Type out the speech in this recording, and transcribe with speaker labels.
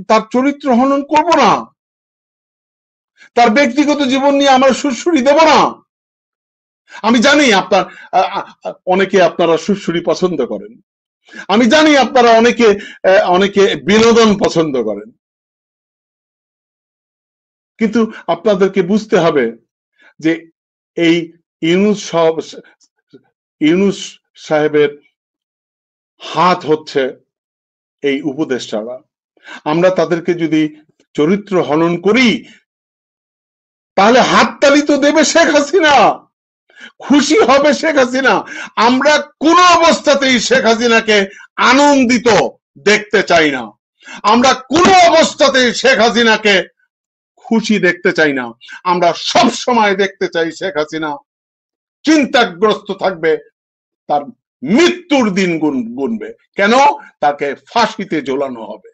Speaker 1: তার চরিত্র হনন করব না, তার ব্যক্তিগত জীবন নিয়ে আমরা সুরসুরি দেব না। আমি জানি অনেকে আপনারা সুরসুরি পছন্দ করেন, আমি জানি আপনারা অনেকে বিনোদন পছন্দ করেন, কিন্তু আপনাদেরকে বুঝতে হবে যে এই ইউনূস সাহেবের হাত হচ্ছে এই উপদেষ্টারা। আমরা তাদেরকে যদি চরিত্র হনন করি তাহলে হাততালি তো দেবে শেখ হাসিনা, খুশি হবে শেখ হাসিনা। আমরা কোন অবস্থাতেই শেখ হাসিনাকে আনন্দিত দেখতে চাই না, আমরা কোন অবস্থাতেই শেখ হাসিনাকে খুশি দেখতে চাই না। আমরা সব সময় দেখতে চাই শেখ হাসিনা চিন্তাগ্রস্ত থাকবে, তার মৃত্যুর দিন গুনবে। কেন? তাকে ফাঁসিতে ঝোলানো হবে।